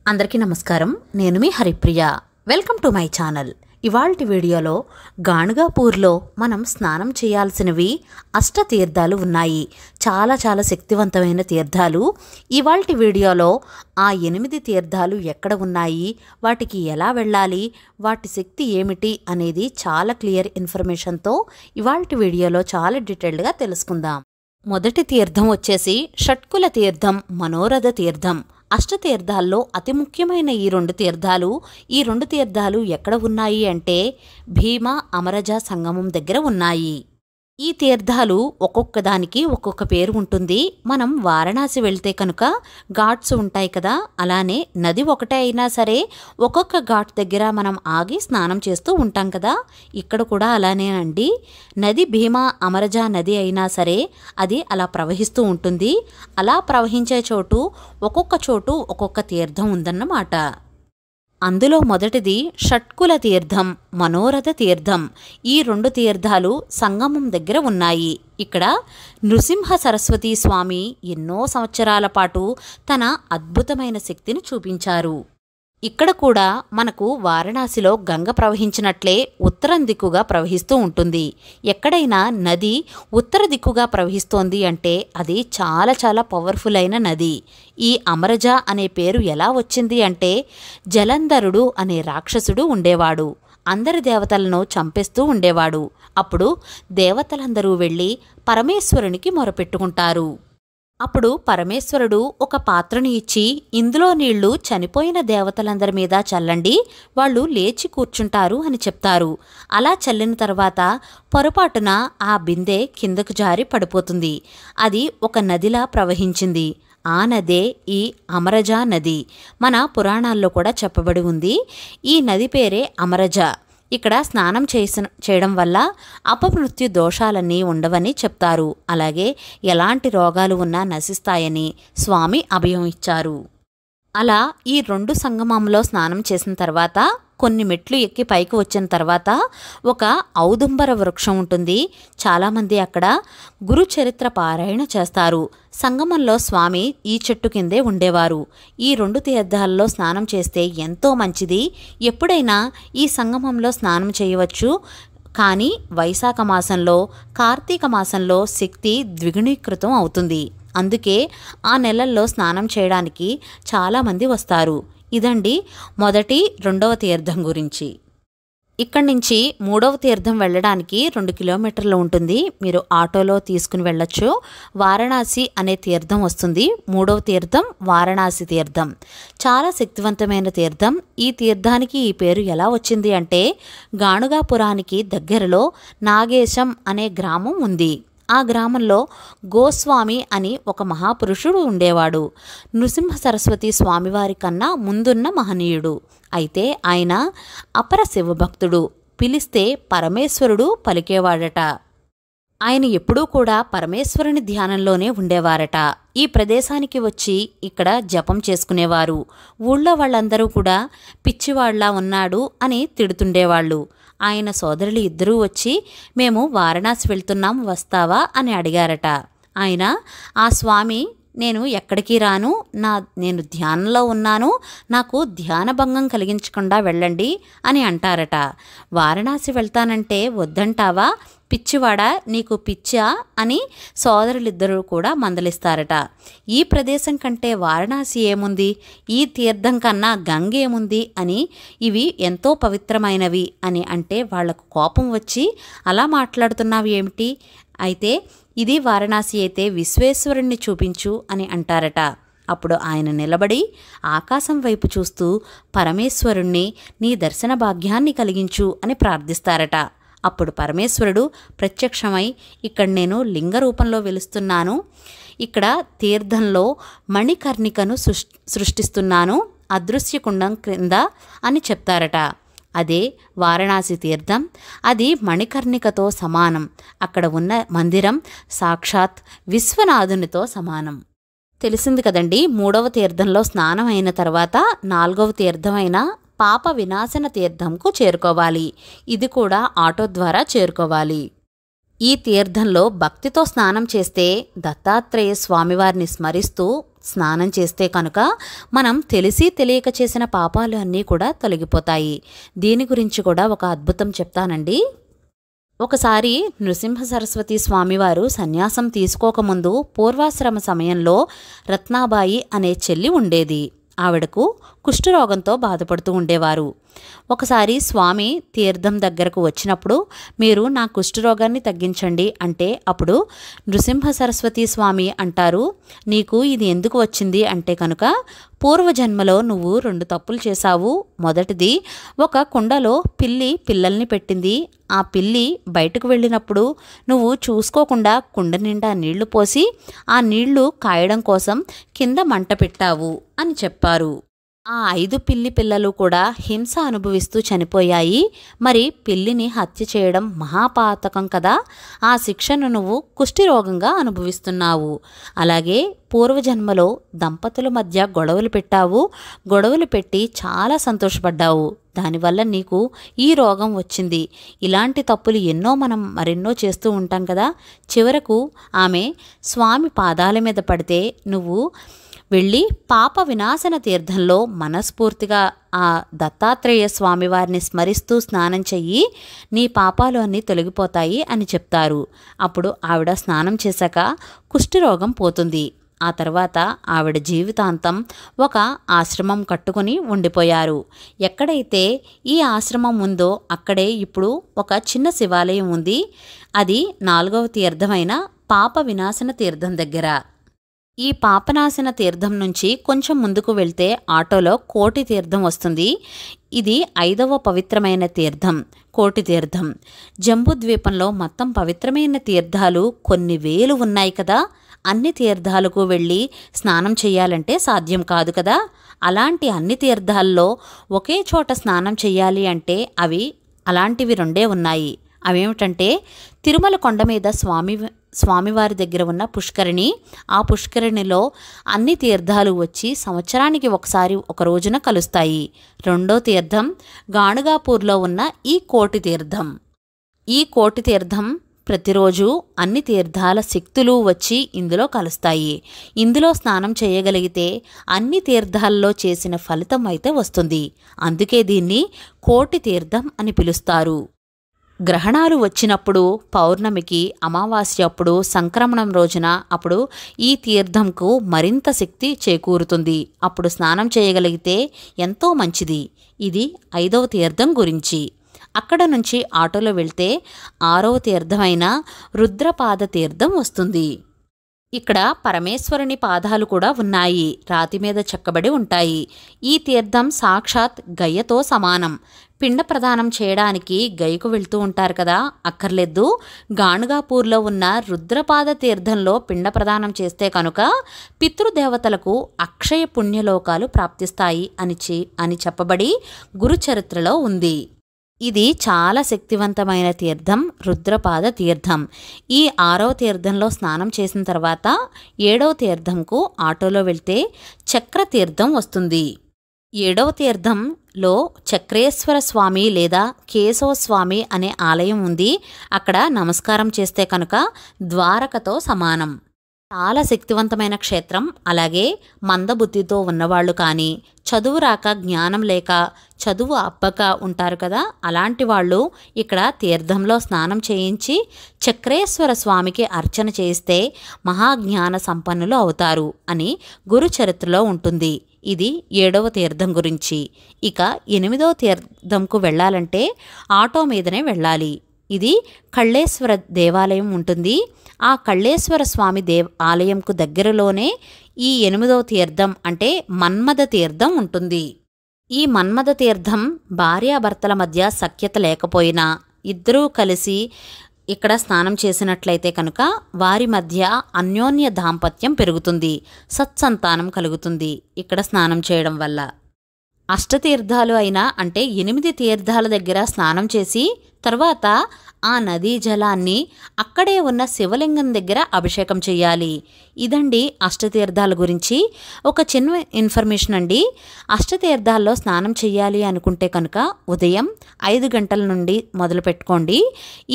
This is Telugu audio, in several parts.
అందరికీ నమస్కారం. నేను మీ Haripriya. Welcome to my channel. ఇవాల్టి వీడియోలో గాణగాపూర్లో మనం స్నానం చేయాల్సినవి అష్టతీర్థాలు ఉన్నాయి. చాలా శక్తివంతమైన తీర్థాలు. ఇవాల్టి వీడియోలో ఆ 8 తీర్థాలు ఎక్కడ ఉన్నాయి, వాటికి ఎలా వెళ్ళాలి, వాటి శక్తి ఏమిటి అనేది చాలా క్లియర్ ఇన్ఫర్మేషన్తో ఇవాల్టి వీడియోలో చాలా డీటెయిల్డ్గా తెలుసుకుందాం. మొదటి తీర్థం వచ్చేసి షట్కుల తీర్థం, మనోరథ తీర్థం. అష్టతీర్థాల్లో అతి ముఖ్యమైన ఈ రెండు తీర్థాలు ఎక్కడ ఉన్నాయి అంటే భీమా అమరజ సంగమం దగ్గర ఉన్నాయి. ఈ తీర్థాలు ఒక్కొక్క దానికి ఒక్కొక్క పేరు ఉంటుంది. మనం వారణాసి వెళ్తే కనుక ఘాట్స్ ఉంటాయి కదా, అలానే నది ఒకటే అయినా సరే ఒక్కొక్క ఘాట్ దగ్గర మనం ఆగి స్నానం చేస్తూ ఉంటాం కదా, ఇక్కడ కూడా అలానే అండి. నది భీమా అమరజ నది అయినా సరే అది అలా ప్రవహిస్తూ ఉంటుంది. అలా ప్రవహించే చోటు ఒక్కొక్క తీర్థం ఉందన్నమాట. అందులో మొదటిది షట్కుల తీర్థం, మనోరథ తీర్థం. ఈ 2 తీర్థాలు సంగమం దగ్గర ఉన్నాయి. ఇక్కడ నృసింహ సరస్వతి స్వామి ఎన్నో సంవత్సరాల పాటు తన అద్భుతమైన శక్తిని చూపించారు. ఇక్కడ కూడా మనకు వారణాసిలో గంగ ప్రవహించినట్లే ఉత్తరం దిక్కుగా ప్రవహిస్తూ ఉంటుంది. ఎక్కడైనా నది ఉత్తర దిక్కుగా ప్రవహిస్తోంది అంటే అది చాలా పవర్ఫుల్ అయిన నది. ఈ అమరజ అనే పేరు ఎలా వచ్చింది అంటే జలంధరుడు అనే రాక్షసుడు ఉండేవాడు. అందరి దేవతలను చంపేస్తూ ఉండేవాడు. అప్పుడు దేవతలందరూ వెళ్ళి పరమేశ్వరునికి మొరపెట్టుకుంటారు. అప్పుడు పరమేశ్వరుడు ఒక పాత్రని ఇచ్చి, ఇందులో నీళ్లు చనిపోయిన దేవతలందరి మీద చల్లండి, వాళ్ళు లేచి కూర్చుంటారు అని చెప్తారు. అలా చల్లిన తర్వాత పొరపాటున ఆ బిందె కిందకు జారి పడిపోతుంది. అది ఒక నదిలా ప్రవహించింది. ఆ నదే ఈ అమరజ నది. మన పురాణాల్లో కూడా చెప్పబడి ఉంది. ఈ నది పేరే అమరజ. ఇక్కడ స్నానం చేయడం వల్ల అపమృత్యు దోషాలన్నీ ఉండవని చెప్తారు. అలాగే ఎలాంటి రోగాలు ఉన్నా నశిస్తాయని స్వామి అభయం ఇచ్చారు. అలా ఈ 2 సంగమంలో స్నానం చేసిన తర్వాత కొన్ని మెట్లు ఎక్కి పైకి వచ్చిన తర్వాత ఒక ఔదుంబర వృక్షం ఉంటుంది. చాలామంది అక్కడ గురు చరిత్ర పారాయణ చేస్తారు. సంగమంలో స్వామి ఈ చెట్టు కిందే ఉండేవారు. ఈ 2 తీర్థాల్లో స్నానం చేస్తే ఎంతో మంచిది. ఎప్పుడైనా ఈ సంగమంలో స్నానం చేయవచ్చు. కానీ వైశాఖ మాసంలో, కార్తీక మాసంలో శక్తి ద్విగుణీకృతం అవుతుంది. అందుకే ఆ నెలల్లో స్నానం చేయడానికి చాలామంది వస్తారు. ఇదండి మొదటి 2వ తీర్థం గురించి. ఇక్కడి నుంచి 3వ తీర్థం వెళ్ళడానికి 2 కిలోమీటర్లు ఉంటుంది. మీరు ఆటోలో తీసుకుని వెళ్ళొచ్చు. వారణాసి అనే తీర్థం వస్తుంది. 3వ తీర్థం వారణాసి తీర్థం. చాలా శక్తివంతమైన తీర్థం. ఈ తీర్థానికి ఈ పేరు ఎలా వచ్చింది అంటే గాణగాపురానికి దగ్గరలో నాగేశం అనే గ్రామం ఉంది. ఆ గ్రామంలో గోస్వామి అని ఒక మహాపురుషుడు ఉండేవాడు. నృసింహ సరస్వతి స్వామివారి కన్నా ముందున్న మహనీయుడు. అయితే ఆయన అపర శివభక్తుడు. పిలిస్తే పరమేశ్వరుడు పలికేవాడట. ఆయన ఎప్పుడూ కూడా పరమేశ్వరుని ధ్యానంలోనే ఉండేవారట. ఈ ప్రదేశానికి వచ్చి ఇక్కడ జపం చేసుకునేవారు. ఊళ్ళో వాళ్ళందరూ కూడా పిచ్చివాళ్లా ఉన్నాడు అని తిడుతుండేవాళ్ళు. ఆయన సోదరులు ఇద్దరూ వచ్చి, మేము వారణాసి వెళ్తున్నాం, వస్తావా అని అడిగారట. ఆయన, ఆ స్వామి, నేను ఎక్కడికి రాను, నేను ధ్యానంలో ఉన్నాను, నాకు ధ్యానభంగం కలిగించకుండా వెళ్ళండి అని అంటారట. వారణాసి వెళ్తానంటే వద్దంటావా, పిచ్చివాడా, నీకు పిచ్చా అని సోదరులిద్దరూ కూడా మందలిస్తారట. ఈ ప్రదేశం కంటే వారణాసి ఏముంది, ఈ తీర్థం కన్నా గంగ ఏముంది అని, ఇవి ఎంతో పవిత్రమైనవి అని అంటే వాళ్లకు కోపం వచ్చి, అలా మాట్లాడుతున్నావు ఏమిటి, అయితే ఇది వారణాసి అయితే విశ్వేశ్వరుణ్ణి చూపించు అని అంటారట. అప్పుడు ఆయన నిలబడి ఆకాశం వైపు చూస్తూ పరమేశ్వరుణ్ణి నీ దర్శన భాగ్యాన్ని కలిగించు అని ప్రార్థిస్తారట. అప్పుడు పరమేశ్వరుడు ప్రత్యక్షమై, ఇక్కడ నేను లింగ రూపంలో వెలుస్తున్నాను, ఇక్కడ తీర్థంలో మణికర్ణికను సృష్టిస్తున్నాను అదృశ్యకుండం క్రింద అని చెప్తారట. అదే వారణాసి తీర్థం. అది మణికర్ణికతో సమానం. అక్కడ ఉన్న మందిరం సాక్షాత్ విశ్వనాథునితో సమానం. తెలిసింది కదండి. 3వ తీర్థంలో స్నానం అయిన తర్వాత 4వ తీర్థమైన పాప వినాశన తీర్థంకు చేరుకోవాలి. ఇది కూడా ఆటో ద్వారా చేరుకోవాలి. ఈ తీర్థంలో భక్తితో స్నానం చేస్తే దత్తాత్రేయ స్వామివారిని స్మరిస్తూ స్నానం చేస్తే కనుక మనం తెలిసి తెలియక చేసిన పాపాలు అన్నీ కూడా తొలగిపోతాయి. దీని గురించి కూడా ఒక అద్భుతం చెప్తానండి. ఒకసారి నృసింహ సరస్వతి స్వామివారు సన్యాసం తీసుకోకముందు పూర్వాశ్రమ సమయంలో రత్నాబాయి అనే చెల్లి ఉండేది. ఆవిడకు కుష్ఠరోగంతో బాధపడుతూ ఉండేవారు. ఒకసారి స్వామి తీర్థం దగ్గరకు వచ్చినప్పుడు, మీరు నా కుష్ఠరోగాన్ని తగ్గించండి అంటే అప్పుడు నృసింహ సరస్వతి స్వామి అంటారు, నీకు ఇది ఎందుకు వచ్చింది అంటే కనుక పూర్వజన్మలో నువ్వు 2 తప్పులు చేశావు. మొదటిది, ఒక కుండలో పిల్లి పిల్లల్ని పెట్టింది. ఆ పిల్లి బయటకు వెళ్ళినప్పుడు నువ్వు చూసుకోకుండా కుండ నిండా నీళ్లు పోసి ఆ నీళ్లు కాయడం కోసం కింద మంట పెట్టావు అని చెప్పారు. ఆ 5 పిల్లి పిల్లలు కూడా హింస అనుభవిస్తూ చనిపోయాయి. మరి పిల్లిని హత్య చేయడం మహాపాతకం కదా. ఆ శిక్షను నువ్వు కుష్ఠరోగంగా అనుభవిస్తున్నావు. అలాగే పూర్వజన్మలో దంపతుల మధ్య గొడవలు పెట్టావు. గొడవలు పెట్టి చాలా సంతోషపడ్డావు. దానివల్ల నీకు ఈ రోగం వచ్చింది. ఇలాంటి తప్పులు మనం మరెన్నో చేస్తూ ఉంటాం కదా. చివరకు ఆమె స్వామి పాదాల మీద పడితే, నువ్వు వెళ్ళి పాప వినాశన తీర్థంలో మనస్ఫూర్తిగా ఆ దత్తాత్రేయ స్వామివారిని స్మరిస్తూ స్నానం చెయ్యి, నీ పాపాలు అన్నీ తొలగిపోతాయి అని చెప్తారు. అప్పుడు ఆవిడ స్నానం చేశాక కుష్ఠరోగం పోతుంది. ఆ తర్వాత ఆవిడ జీవితాంతం ఒక ఆశ్రమం కట్టుకుని ఉండిపోయారు. ఎక్కడైతే ఈ ఆశ్రమం ఉందో అక్కడే ఇప్పుడు ఒక చిన్న శివాలయం ఉంది. అది 4వ తీర్థమైన పాప వినాశన తీర్థం దగ్గర. ఈ పాపనాశన తీర్థం నుంచి కొంచెం ముందుకు వెళ్తే ఆటోలో కోటి తీర్థం వస్తుంది. ఇది 5వ పవిత్రమైన తీర్థం, కోటి తీర్థం. జంబూద్వీపంలో మొత్తం పవిత్రమైన తీర్థాలు కొన్ని వేలు ఉన్నాయి కదా. అన్ని తీర్థాలకు వెళ్ళి స్నానం చేయాలంటే సాధ్యం కాదు కదా. అలాంటి అన్ని తీర్థాల్లో ఒకే చోట స్నానం చేయాలి అంటే అవి అలాంటివి 2 ఉన్నాయి. అవేమిటంటే తిరుమల కొండ మీద స్వామివారి దగ్గర ఉన్న పుష్కరిణి. ఆ పుష్కరిణిలో అన్ని తీర్థాలు వచ్చి సంవత్సరానికి ఒకసారి ఒక రోజున కలుస్తాయి. 2వ తీర్థం గాణుగాపూర్లో ఉన్న ఈ కోటి తీర్థం. ఈ కోటి తీర్థం ప్రతిరోజు అన్ని తీర్థాల శక్తులు వచ్చి ఇందులో కలుస్తాయి. ఇందులో స్నానం చేయగలిగితే అన్ని తీర్థాల్లో చేసిన ఫలితం అయితే వస్తుంది. అందుకే దీన్ని కోటి తీర్థం అని పిలుస్తారు. గ్రహణాలు వచ్చినప్పుడు, పౌర్ణమికి, అమావాస్య అప్పుడు, సంక్రమణం రోజున అప్పుడు ఈ తీర్థంకు మరింత శక్తి చేకూరుతుంది. అప్పుడు స్నానం చేయగలిగితే ఎంతో మంచిది. ఇది 5వ తీర్థం గురించి. అక్కడ నుంచి ఆటోలో వెళ్తే 6వ తీర్థమైన రుద్రపాద తీర్థం వస్తుంది. ఇక్కడ పరమేశ్వరుని పాదాలు కూడా ఉన్నాయి. రాతి మీద చెక్కబడి ఉంటాయి. ఈ తీర్థం సాక్షాత్ గయ్యతో సమానం. పిండ ప్రదానం చేయడానికి గయకు వెళ్తూ ఉంటారు కదా, అక్కర్లేదు. గాణుగాపూర్లో ఉన్న రుద్రపాద తీర్థంలో పిండ ప్రదానం చేస్తే కనుక పితృదేవతలకు అక్షయ పుణ్యలోకాలు ప్రాప్తిస్తాయి అని చెప్పబడి గురుచరిత్రలో ఉంది. ఇది చాలా శక్తివంతమైన తీర్థం, రుద్రపాద తీర్థం. ఈ 6వ తీర్థంలో స్నానం చేసిన తర్వాత 7వ తీర్థంకు ఆటోలో వెళ్తే చక్ర తీర్థం వస్తుంది. 7వ తీర్థంలో చక్రేశ్వర స్వామి లేదా కేశవ స్వామి అనే ఆలయం ఉంది. అక్కడ నమస్కారం చేస్తే కనుక ద్వారకతో సమానం. చాలా శక్తివంతమైన క్షేత్రం. అలాగే మందబుద్ధితో ఉన్నవాళ్ళు కానీ, చదువు రాక, జ్ఞానం లేక, చదువు అబ్బక ఉంటారు కదా, అలాంటి వాళ్ళు ఇక్కడ తీర్థంలో స్నానం చేయించి చక్రేశ్వర స్వామికి అర్చన చేస్తే మహాజ్ఞాన సంపన్నులు అవుతారు అని గురుచరిత్రలో ఉంటుంది. ఇది 7వ తీర్థం గురించి. ఇక 8వ తీర్థంకు వెళ్ళాలంటే ఆటో మీదనే వెళ్ళాలి. ఇది కళ్ళేశ్వర దేవాలయం ఉంటుంది. ఆ కళ్ళేశ్వర స్వామి ఆలయంకు దగ్గరలోనే ఈ 8వ తీర్థం అంటే మన్మథ తీర్థం ఉంటుంది. ఈ మన్మథ తీర్థం భార్యాభర్తల మధ్య సఖ్యత లేకపోయినా ఇద్దరూ కలిసి ఇక్కడ స్నానం చేసినట్లయితే కనుక వారి మధ్య అన్యోన్య దాంపత్యం పెరుగుతుంది, సత్సంతానం కలుగుతుంది ఇక్కడ స్నానం చేయడం వల్ల. అష్టతీర్థాలు అయినా అంటే 8 తీర్థాల దగ్గర స్నానం చేసి తర్వాత ఆ నదీ జలాన్ని అక్కడే ఉన్న శివలింగం దగ్గర అభిషేకం చేయాలి. ఇదండి అష్టతీర్థాల గురించి ఒక చిన్న ఇన్ఫర్మేషన్ అండి. అష్టతీర్థాల్లో స్నానం చేయాలి అనుకుంటే కనుక ఉదయం 5 గంటల నుండి మొదలు పెట్టుకోండి.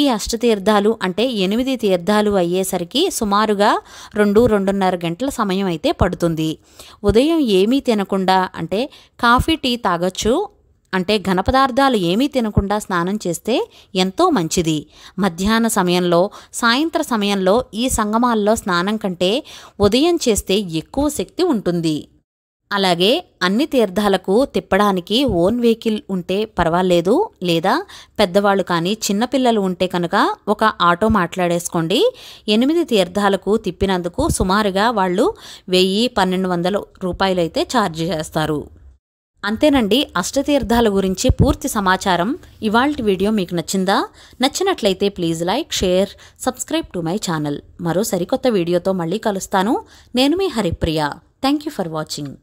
ఈ అష్టతీర్థాలు అంటే 8 తీర్థాలు అయ్యేసరికి సుమారుగా 2-2.5 గంటల సమయం అయితే పడుతుంది. ఉదయం ఏమీ తినకుండా అంటే కాఫీ టీ తాగొచ్చు, అంటే ఘన పదార్థాలు ఏమీ తినకుండా స్నానం చేస్తే ఎంతో మంచిది. మధ్యాహ్న సమయంలో, సాయంత్ర సమయంలో ఈ సంగమాల్లో స్నానం కంటే ఉదయం చేస్తే ఎక్కువ శక్తి ఉంటుంది. అలాగే అన్ని తీర్థాలకు తిప్పడానికి ఓన్ వెహికల్ ఉంటే పర్వాలేదు, లేదా పెద్దవాళ్ళు కానీ చిన్నపిల్లలు ఉంటే కనుక ఒక ఆటో మాట్లాడేసుకోండి. 8 తీర్థాలకు తిప్పినందుకు సుమారుగా వాళ్ళు 1000-1200 రూపాయలు అయితే ఛార్జ్ చేస్తారు. అంతేనండి అష్టతీర్థాల గురించి పూర్తి సమాచారం. ఇవాల్టి వీడియో మీకు నచ్చిందా? నచ్చినట్లయితే please like, share, subscribe to my channel. మరో సరికొత్త వీడియోతో మళ్ళీ కలుస్తాను. నేను మీ Haripriya. Thank you for watching.